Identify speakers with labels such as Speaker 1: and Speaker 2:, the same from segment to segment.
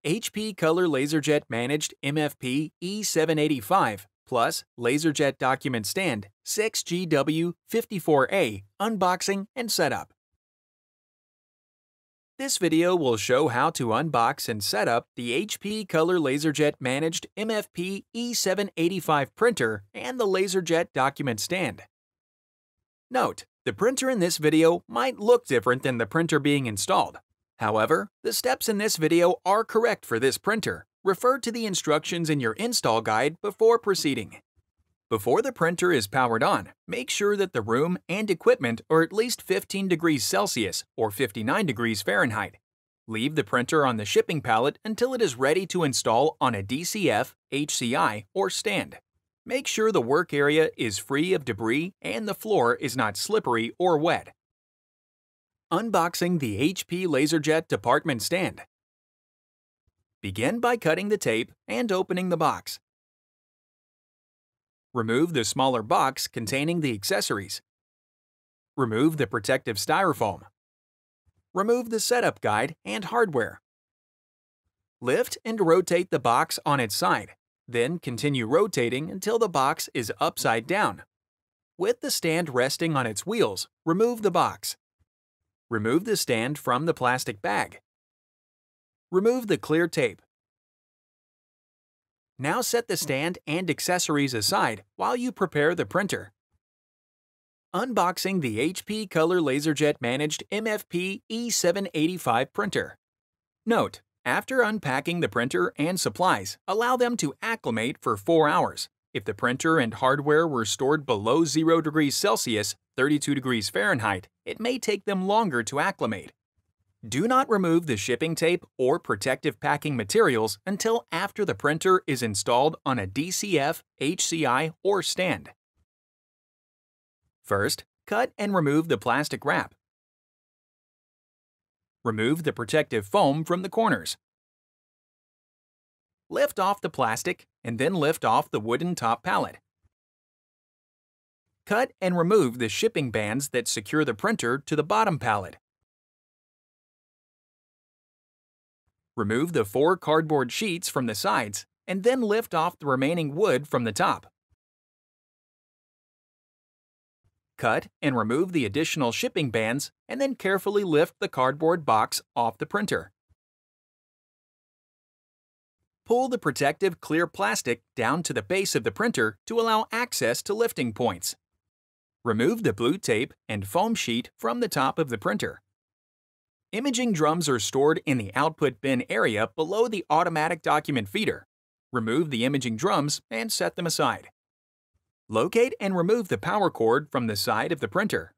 Speaker 1: HP Color LaserJet Managed MFP E785 plus LaserJet Document Stand 6GW54A Unboxing and Setup. This video will show how to unbox and set up the HP Color LaserJet Managed MFP E785 printer and the LaserJet Document Stand. Note: the printer in this video might look different than the printer being installed. However, the steps in this video are correct for this printer. Refer to the instructions in your install guide before proceeding. Before the printer is powered on, make sure that the room and equipment are at least 15 degrees Celsius or 59 degrees Fahrenheit. Leave the printer on the shipping pallet until it is ready to install on a DCF, HCI, or stand. Make sure the work area is free of debris and the floor is not slippery or wet. Unboxing the HP LaserJet Department Stand. Begin by cutting the tape and opening the box. Remove the smaller box containing the accessories. Remove the protective styrofoam. Remove the setup guide and hardware. Lift and rotate the box on its side, then continue rotating until the box is upside down. With the stand resting on its wheels, remove the box. Remove the stand from the plastic bag. Remove the clear tape. Now set the stand and accessories aside while you prepare the printer. Unboxing the HP Color LaserJet Managed MFP E785 printer. Note: after unpacking the printer and supplies, allow them to acclimate for 4 hours. If the printer and hardware were stored below 0 degrees Celsius, 32 degrees Fahrenheit, it may take them longer to acclimate. Do not remove the shipping tape or protective packing materials until after the printer is installed on a DCF, HCI, or stand. First, cut and remove the plastic wrap. Remove the protective foam from the corners. Lift off the plastic and then lift off the wooden top pallet. Cut and remove the shipping bands that secure the printer to the bottom pallet. Remove the 4 cardboard sheets from the sides and then lift off the remaining wood from the top. Cut and remove the additional shipping bands and then carefully lift the cardboard box off the printer. Pull the protective clear plastic down to the base of the printer to allow access to lifting points. Remove the blue tape and foam sheet from the top of the printer. Imaging drums are stored in the output bin area below the automatic document feeder. Remove the imaging drums and set them aside. Locate and remove the power cord from the side of the printer.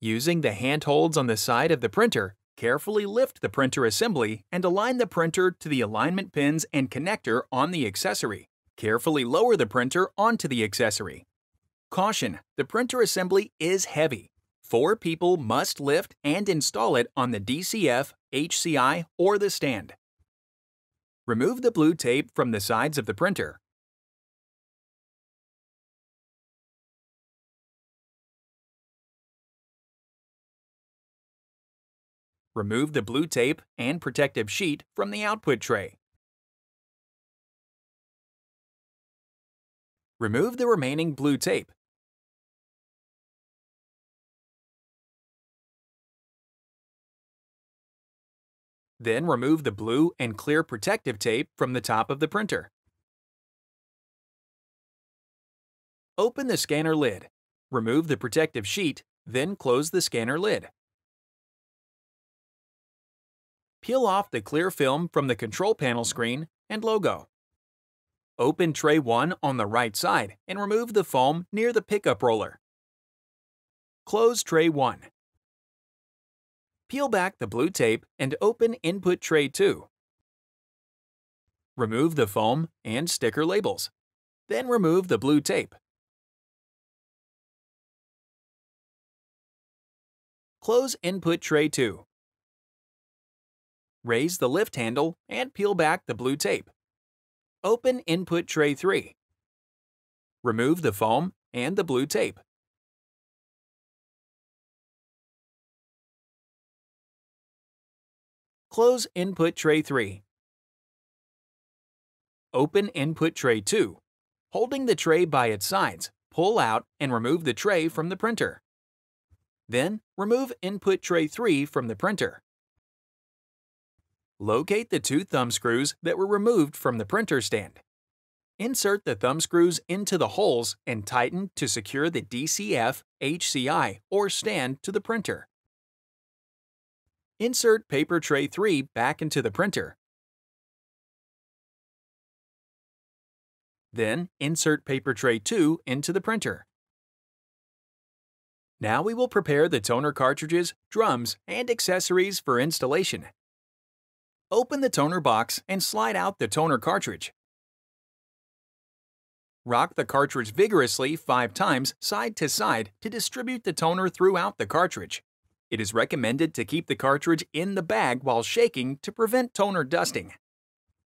Speaker 1: Using the handholds on the side of the printer, carefully lift the printer assembly and align the printer to the alignment pins and connector on the accessory. Carefully lower the printer onto the accessory. Caution: the printer assembly is heavy. 4 people must lift and install it on the DCF, HCI, or the stand. Remove the blue tape from the sides of the printer. Remove the blue tape and protective sheet from the output tray. Remove the remaining blue tape. Then remove the blue and clear protective tape from the top of the printer. Open the scanner lid. Remove the protective sheet, then close the scanner lid. Peel off the clear film from the control panel screen and logo. Open tray 1 on the right side and remove the foam near the pickup roller. Close tray 1. Peel back the blue tape and open input tray 2. Remove the foam and sticker labels. Then remove the blue tape. Close input tray 2. Raise the lift handle and peel back the blue tape. Open input tray 3. Remove the foam and the blue tape. Close input tray 3. open input tray 2. Holding the tray by its sides, pull out and remove the tray from the printer. Then, remove input tray 3 from the printer. Locate the 2 thumb screws that were removed from the printer stand. Insert the thumb screws into the holes and tighten to secure the DCF, HCI, or stand to the printer. Insert paper tray 3 back into the printer. Then, insert paper tray 2 into the printer. Now we will prepare the toner cartridges, drums, and accessories for installation. Open the toner box and slide out the toner cartridge. Rock the cartridge vigorously 5 times side to side to distribute the toner throughout the cartridge. It is recommended to keep the cartridge in the bag while shaking to prevent toner dusting.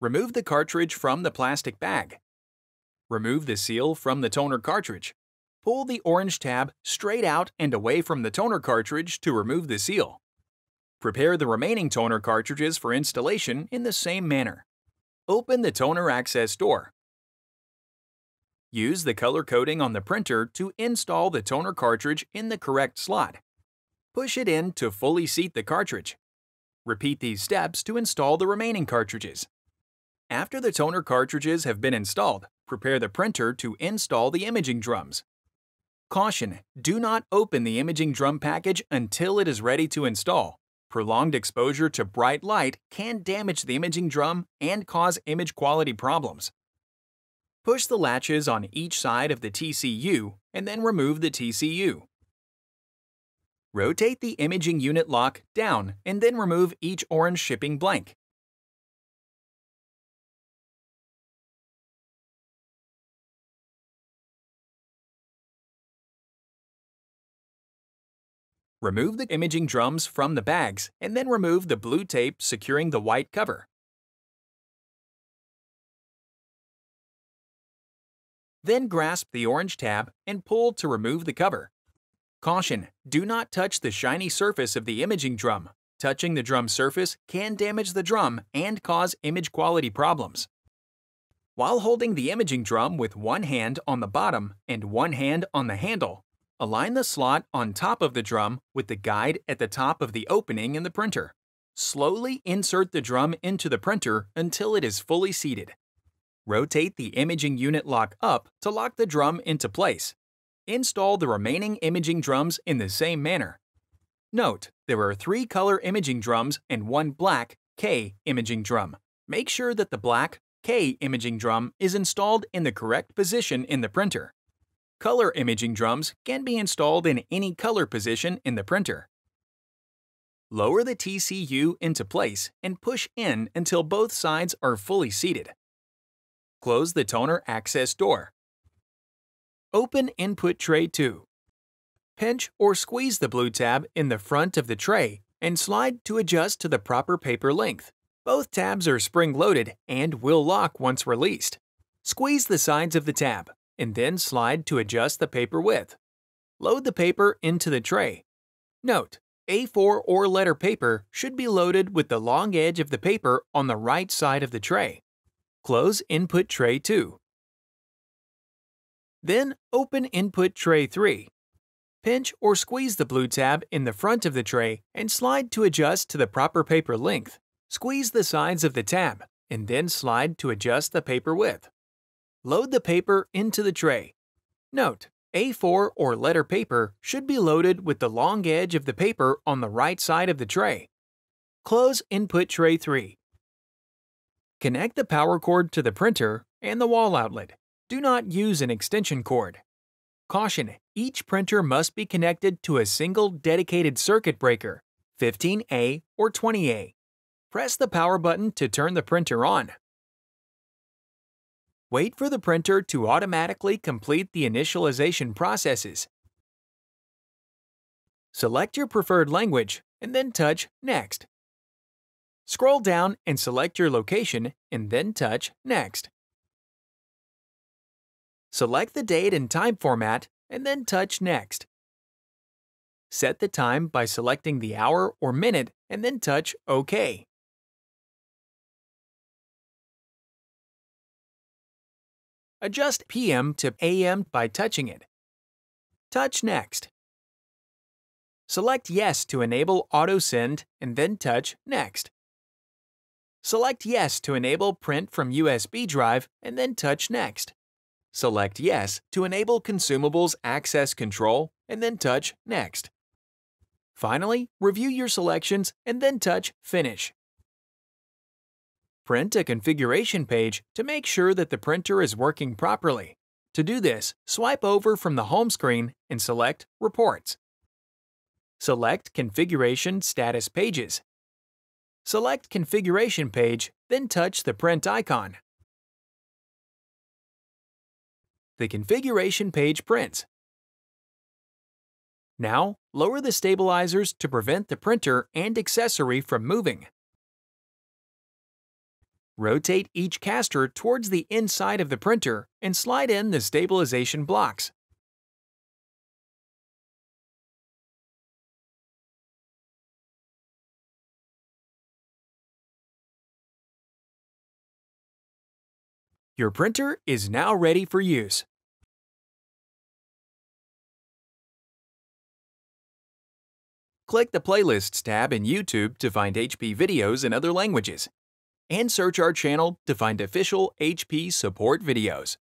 Speaker 1: Remove the cartridge from the plastic bag. Remove the seal from the toner cartridge. Pull the orange tab straight out and away from the toner cartridge to remove the seal. Prepare the remaining toner cartridges for installation in the same manner. Open the toner access door. Use the color coding on the printer to install the toner cartridge in the correct slot. Push it in to fully seat the cartridge. Repeat these steps to install the remaining cartridges. After the toner cartridges have been installed, prepare the printer to install the imaging drums. Caution: do not open the imaging drum package until it is ready to install. Prolonged exposure to bright light can damage the imaging drum and cause image quality problems. Push the latches on each side of the TCU and then remove the TCU. Rotate the imaging unit lock down and then remove each orange shipping blank. Remove the imaging drums from the bags and then remove the blue tape securing the white cover. Then grasp the orange tab and pull to remove the cover. Caution: do not touch the shiny surface of the imaging drum. Touching the drum surface can damage the drum and cause image quality problems. While holding the imaging drum with one hand on the bottom and one hand on the handle, align the slot on top of the drum with the guide at the top of the opening in the printer. Slowly insert the drum into the printer until it is fully seated. Rotate the imaging unit lock up to lock the drum into place. Install the remaining imaging drums in the same manner. Note: there are 3 color imaging drums and 1 black K imaging drum. Make sure that the black K imaging drum is installed in the correct position in the printer. Color imaging drums can be installed in any color position in the printer. Lower the TCU into place and push in until both sides are fully seated. Close the toner access door. Open input tray 2. Pinch or squeeze the blue tab in the front of the tray and slide to adjust to the proper paper length. Both tabs are spring-loaded and will lock once released. Squeeze the sides of the tab and then slide to adjust the paper width. Load the paper into the tray. Note: A4 or letter paper should be loaded with the long edge of the paper on the right side of the tray. Close input tray 2. Then open input tray 3. Pinch or squeeze the blue tab in the front of the tray and slide to adjust to the proper paper length. Squeeze the sides of the tab and then slide to adjust the paper width. Load the paper into the tray. Note: A4 or letter paper should be loaded with the long edge of the paper on the right side of the tray. Close input tray 3. Connect the power cord to the printer and the wall outlet. Do not use an extension cord. Caution: each printer must be connected to a single dedicated circuit breaker, 15A or 20A. Press the power button to turn the printer on. Wait for the printer to automatically complete the initialization processes. Select your preferred language and then touch Next. Scroll down and select your location and then touch Next. Select the date and time format and then touch Next. Set the time by selecting the hour or minute and then touch OK. Adjust PM to AM by touching it. Touch Next. Select Yes to enable Auto Send and then touch Next. Select Yes to enable Print from USB drive and then touch Next. Select Yes to enable Consumables Access Control and then touch Next. Finally, review your selections and then touch Finish. Print a configuration page to make sure that the printer is working properly. To do this, swipe over from the home screen and select Reports. Select Configuration Status Pages. Select Configuration Page, then touch the print icon. The configuration page prints. Now, lower the stabilizers to prevent the printer and accessory from moving. Rotate each caster towards the inside of the printer and slide in the stabilization blocks. Your printer is now ready for use. Click the Playlists tab in YouTube to find HP videos in other languages, and search our channel to find official HP support videos.